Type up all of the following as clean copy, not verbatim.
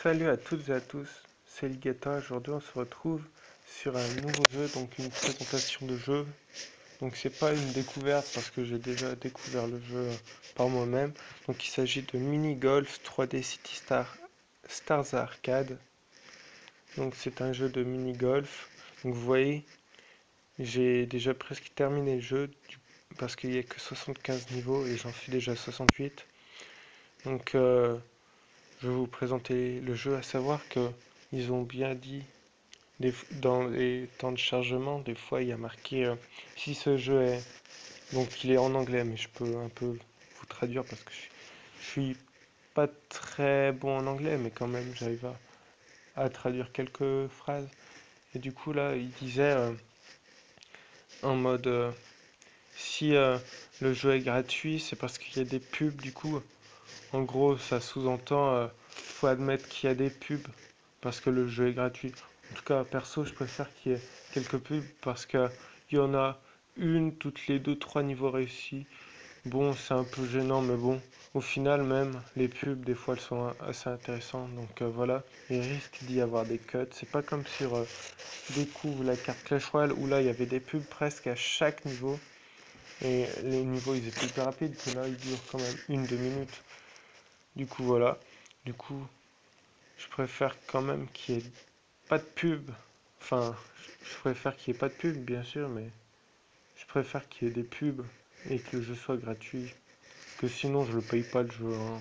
Salut à toutes et à tous, c'est Ligata. Aujourd'hui on se retrouve sur un nouveau jeu, donc une présentation de jeu. Donc c'est pas une découverte parce que j'ai déjà découvert le jeu par moi-même. Donc il s'agit de Mini Golf 3D City Stars Arcade. Donc c'est un jeu de mini golf. Donc vous voyez, j'ai déjà presque terminé le jeu parce qu'il n'y a que 75 niveaux et j'en suis déjà 68. Donc je vais vous présenter le jeu, à savoir que ils ont bien dit dans les temps de chargement, des fois il y a marqué si ce jeu est, donc il est en anglais, mais je peux un peu vous traduire parce que je suis pas très bon en anglais, mais quand même j'arrive à traduire quelques phrases. Et du coup là, il disait en mode si le jeu est gratuit, c'est parce qu'il y a des pubs. Du coup, en gros, ça sous-entend faut admettre qu'il y a des pubs parce que le jeu est gratuit. En tout cas, perso, je préfère qu'il y ait quelques pubs parce que il y en a une toutes les 2-3 niveaux réussis. Bon, c'est un peu gênant, mais bon, au final, même les pubs, des fois, elles sont assez intéressantes. Donc voilà, il risque d'y avoir des cuts. C'est pas comme sur Découvre la carte Clash Royale où là, il y avait des pubs presque à chaque niveau. Et les niveaux, ils étaient plus rapides que là, ils durent quand même 1-2 minutes. Du coup, voilà. Du coup, je préfère quand même qu'il n'y ait pas de pub. Enfin, je préfère qu'il n'y ait pas de pub, bien sûr, mais je préfère qu'il y ait des pubs et que le jeu soit gratuit. Que sinon, je le paye pas le jeu, hein.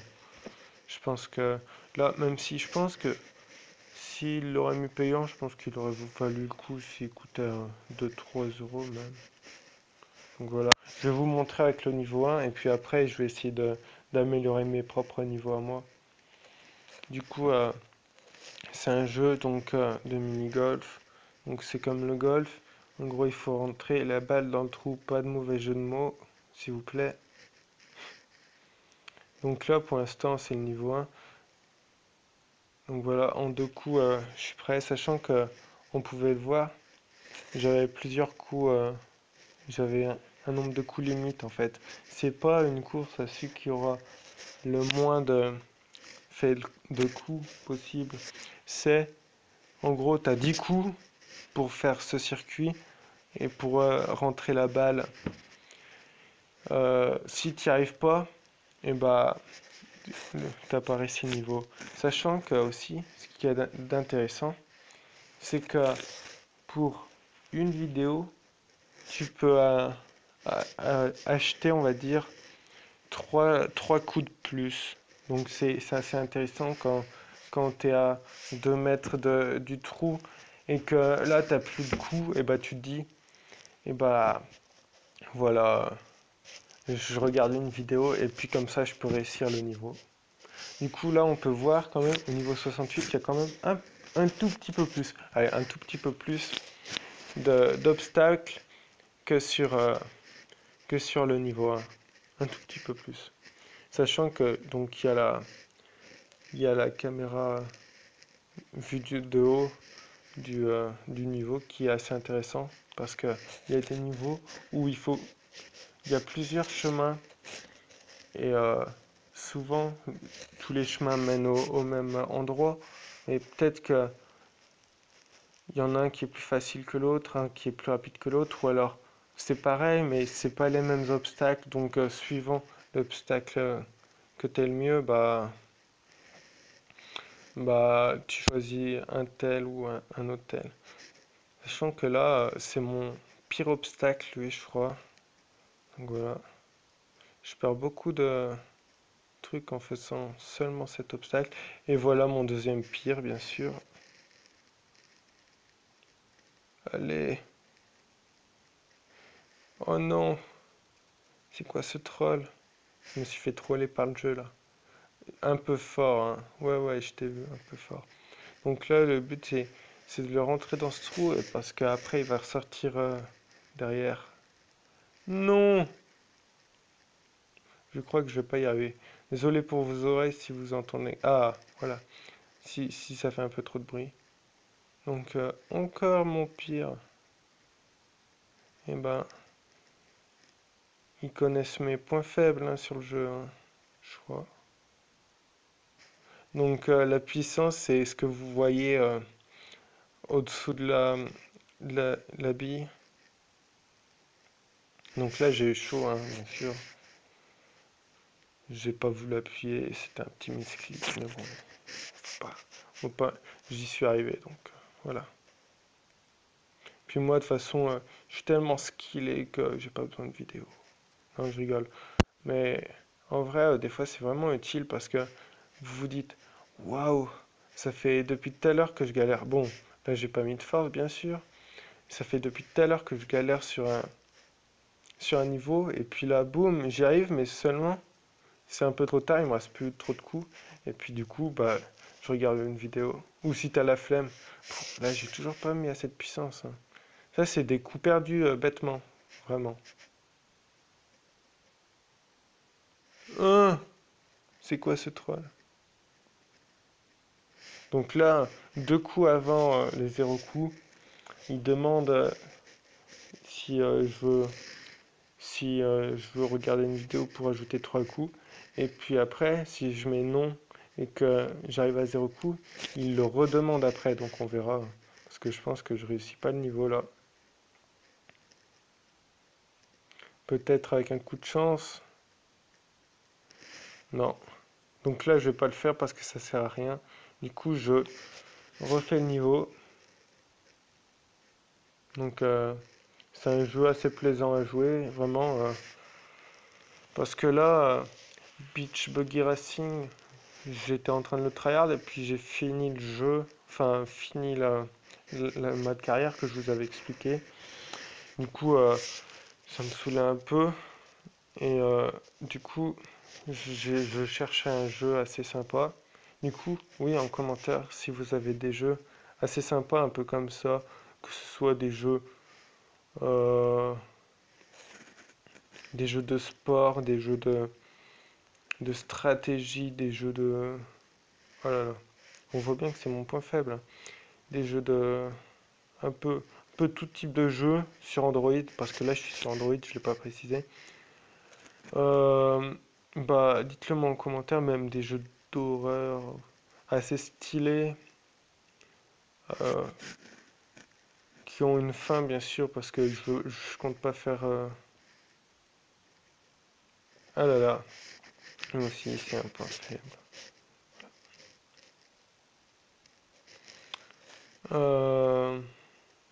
Je pense que là, même si je pense que s'il l'aurait mis payant, je pense qu'il aurait valu le coup s'il coûtait 2-3 euros même. Donc voilà. Je vais vous montrer avec le niveau 1 et puis après, je vais essayer d'améliorer mes propres niveaux à moi. Du coup, c'est un jeu donc de mini-golf. Donc c'est comme le golf. En gros, il faut rentrer la balle dans le trou. Pas de mauvais jeu de mots, s'il vous plaît. Donc là, pour l'instant, c'est le niveau 1. Donc voilà, en 2 coups, je suis prêt. Sachant que on pouvait le voir, j'avais plusieurs coups. J'avais un nombre de coups limite en fait. C'est pas une course à celui qui aura le moins fait de coups possible. C'est en gros, tu as 10 coups pour faire ce circuit. Et pour rentrer la balle, si tu n'y arrives pas, et bah t'as pas réussi le niveau. Sachant que aussi, ce qu'il y a d'intéressant, c'est que pour une vidéo, tu peux acheter, on va dire, 3 coups de plus. Donc c'est assez intéressant quand tu es à 2 mètres du trou et que là tu n'as plus de coups, et bah tu te dis, et bah voilà, je regarde une vidéo et puis comme ça je peux réussir le niveau. Du coup là on peut voir quand même au niveau 68 qu'il y a quand même un tout petit peu plus, allez, un tout petit peu plus d'obstacles que sur le niveau 1. Un tout petit peu plus. Sachant que donc il y a la caméra vue de haut du niveau qui est assez intéressant parce que il y a des niveaux où il y a plusieurs chemins et souvent tous les chemins mènent au même endroit et peut-être que il y en a un qui est plus facile que l'autre, un qui est plus rapide que l'autre, ou alors c'est pareil mais c'est pas les mêmes obstacles, donc suivant l'obstacle que t'es le mieux, bah tu choisis un tel ou un autre tel. Sachant que là, c'est mon pire obstacle, lui, je crois. Donc voilà. Je perds beaucoup de trucs en faisant seulement cet obstacle. Et voilà mon deuxième pire, bien sûr. Allez. Oh non. C'est quoi ce troll? Je me suis fait troller par le jeu, là. Un peu fort, hein. Ouais, ouais, je t'ai vu, un peu fort. Donc là, le but, c'est de le rentrer dans ce trou, parce qu'après, il va ressortir derrière. Non! Je crois que je vais pas y arriver. Désolé pour vos oreilles si vous entendez. Ah, voilà. Si ça fait un peu trop de bruit. Donc, encore mon pire. Eh ben, ils connaissent mes points faibles hein, sur le jeu, hein, je crois. Donc la puissance, c'est ce que vous voyez au-dessous de la bille. Donc là, j'ai eu chaud, hein, bien sûr. J'ai pas voulu appuyer, c'était un petit misclic, mais bon, faut pas, j'y suis arrivé, donc voilà. Puis moi, de toute façon, je suis tellement skillé que j'ai pas besoin de vidéo. Non, je rigole. Mais en vrai, des fois, c'est vraiment utile parce que vous vous dites, waouh, ça fait depuis tout à l'heure que je galère. Bon, là, j'ai pas mis de force, bien sûr. Ça fait depuis tout à l'heure que je galère sur un niveau, et puis là, boum, j'y arrive, mais seulement, c'est un peu trop tard, il me reste plus trop de coups. Et puis du coup, bah, je regarde une vidéo. Ou si t'as la flemme, là, j'ai toujours pas mis assez de puissance, hein. Ça, c'est des coups perdus bêtement, vraiment. Hein, c'est quoi ce troll? Donc là, 2 coups avant les 0 coups, il demande si je veux regarder une vidéo pour ajouter 3 coups. Et puis après, si je mets non et que j'arrive à 0 coups, il le redemande après, donc on verra. Parce que je pense que je réussis pas le niveau là. Peut-être avec un coup de chance. Non. Donc là, je vais pas le faire parce que ça sert à rien. Du coup, je refais le niveau. Donc c'est un jeu assez plaisant à jouer, vraiment. Parce que là, Beach Buggy Racing, j'étais en train de le tryhard et puis j'ai fini le jeu, enfin fini la mode carrière que je vous avais expliqué. Du coup, ça me saoulait un peu et du coup, je cherchais un jeu assez sympa. Du coup, oui, en commentaire, si vous avez des jeux assez sympas, un peu comme ça, que ce soit euh, des jeux de sport, des jeux de stratégie, des jeux de... Oh là là, on voit bien que c'est mon point faible, hein. Des jeux de... un peu tout type de jeu sur Android, parce que là je suis sur Android, je ne l'ai pas précisé. Euh, Bah, dites-le moi en commentaire, même des jeux d'horreur assez stylés, euh, qui ont une fin bien sûr, parce que je compte pas faire... Ah là là, moi aussi c'est un point faible. Euh,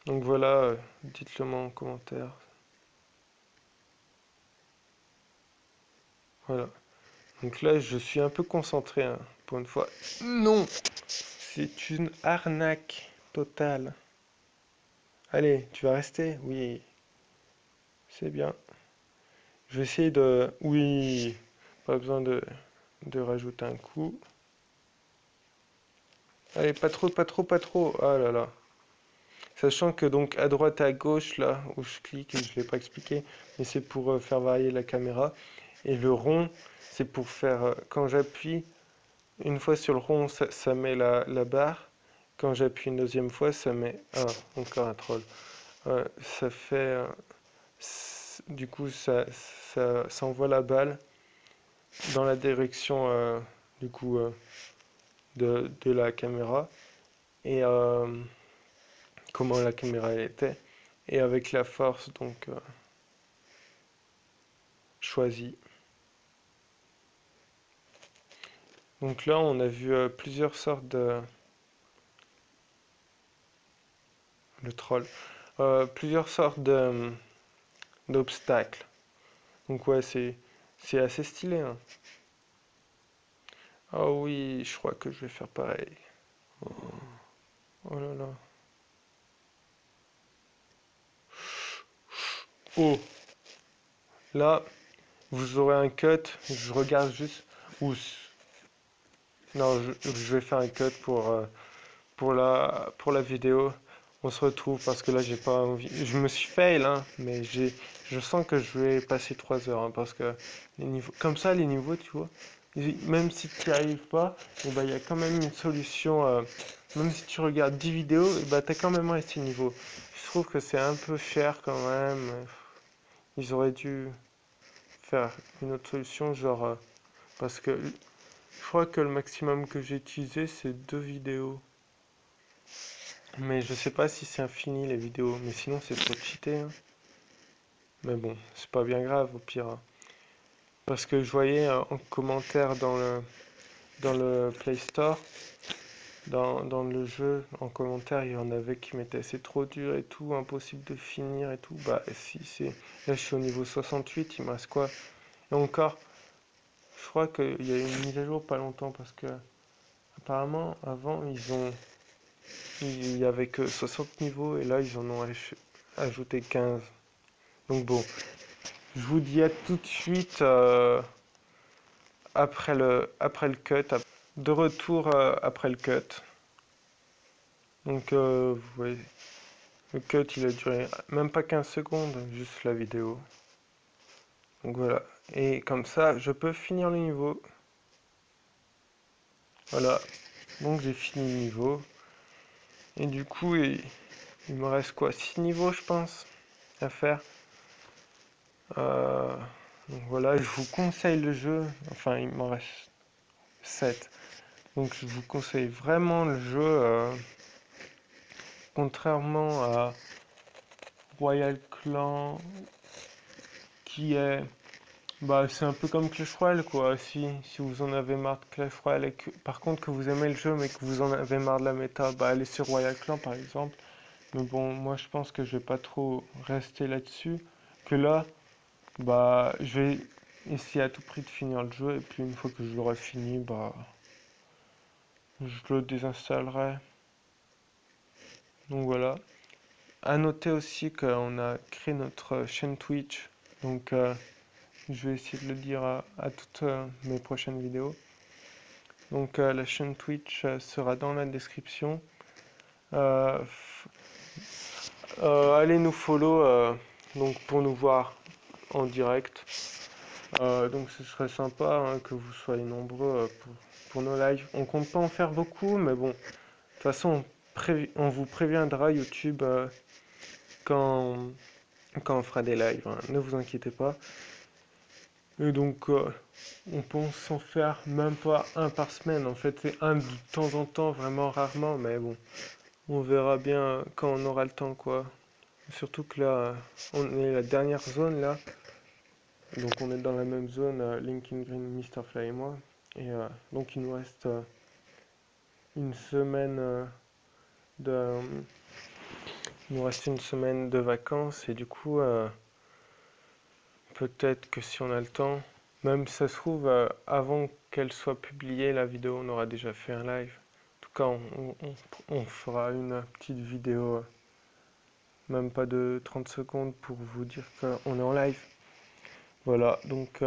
donc voilà, dites-le moi en commentaire. Voilà. Donc là, je suis un peu concentré, hein, pour une fois. Non! C'est une arnaque totale. Allez, tu vas rester? Oui, c'est bien. Je vais essayer de... Oui, pas besoin de rajouter un coup. Allez, pas trop, pas trop, pas trop. Ah là là. Sachant que donc à droite et à gauche, là où je clique, je ne l'ai pas expliqué, mais c'est pour faire varier la caméra. Et le rond, c'est pour faire... quand j'appuie une fois sur le rond, ça met la barre. Quand j'appuie une deuxième fois, ça met... Ah, encore un troll. Ça fait... du coup, ça envoie la balle dans la direction du coup de la caméra. Et comment la caméra elle était. Et avec la force donc choisie. Donc là, on a vu plusieurs sortes de... Le troll. Plusieurs sortes d'obstacles. Donc ouais, c'est assez stylé, hein. Ah oui, je crois que je vais faire pareil. Oh, oh là là. Oh, là, vous aurez un cut. Je regarde juste. Ou non, je vais faire un cut pour la vidéo. On se retrouve parce que là, j'ai pas envie. Je me suis fail, hein, mais je sens que je vais passer 3 heures, hein, parce que les niveaux, comme ça, les niveaux, tu vois, même si tu n'y arrives pas, eh ben, il y a quand même une solution. Même si tu regardes 10 vidéos, eh ben, tu as quand même resté niveau. Je trouve que c'est un peu cher quand même. Ils auraient dû faire une autre solution, genre, parce que Je crois que le maximum que j'ai utilisé, c'est 2 vidéos. Mais je sais pas si c'est infini les vidéos, mais sinon c'est trop cheaté, hein. Mais bon, c'est pas bien grave au pire, hein. Parce que je voyais en commentaire dans le Play Store, dans le jeu, en commentaire, il y en avait qui mettaient c'est trop dur et tout, impossible de finir et tout. Bah si c'est. Là je suis au niveau 68, il me reste quoi? Et encore, je crois qu'il y a eu une mise à jour pas longtemps parce que apparemment avant il y avait que 60 niveaux et là ils en ont ajouté 15. Donc bon, je vous dis à tout de suite après le cut, de retour après le cut. Donc vous voyez, le cut il a duré même pas 15 secondes, juste la vidéo. Donc voilà, et comme ça je peux finir le niveau. Voilà, donc j'ai fini le niveau. Et du coup il me reste quoi, 6 niveaux je pense à faire. Euh, donc voilà, je vous conseille le jeu, enfin il m'en reste 7. Donc je vous conseille vraiment le jeu, contrairement à Royal Clan, qui est... Bah c'est un peu comme Clash Royale quoi, si vous en avez marre de Clash Royale et que par contre que vous aimez le jeu mais que vous en avez marre de la méta, bah allez sur Royal Clan par exemple. Mais bon, moi je pense que je vais pas trop rester là-dessus, que là, bah je vais essayer à tout prix de finir le jeu et puis une fois que je l'aurai fini, bah je le désinstallerai. Donc voilà. À noter aussi qu'on a créé notre chaîne Twitch. Donc je vais essayer de le dire à toutes mes prochaines vidéos. Donc la chaîne Twitch sera dans la description. Euh, allez nous follow donc pour nous voir en direct. Donc ce serait sympa hein, que vous soyez nombreux pour nos lives. On compte pas en faire beaucoup, mais bon, de toute façon on vous préviendra YouTube quand, quand on fera des lives, hein. Ne vous inquiétez pas. Et donc on pense en faire même pas un par semaine. En fait c'est un de temps en temps, vraiment rarement, mais bon, on verra bien quand on aura le temps quoi. Surtout que là, on est la dernière zone là. Donc on est dans la même zone, Linkin Green, Mr. Fly et moi. Et donc il nous reste une semaine de... il nous reste une semaine de vacances et du coup peut-être que si on a le temps, même si ça se trouve avant qu'elle soit publiée la vidéo, on aura déjà fait un live. En tout cas on fera une petite vidéo, même pas de 30 secondes pour vous dire qu'on est en live. Voilà, donc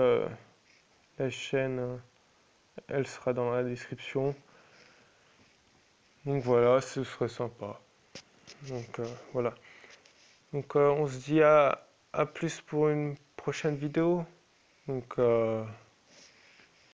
la chaîne, elle sera dans la description. Donc voilà, ce serait sympa. Donc voilà. Donc on se dit à plus pour une prochaine vidéo. Donc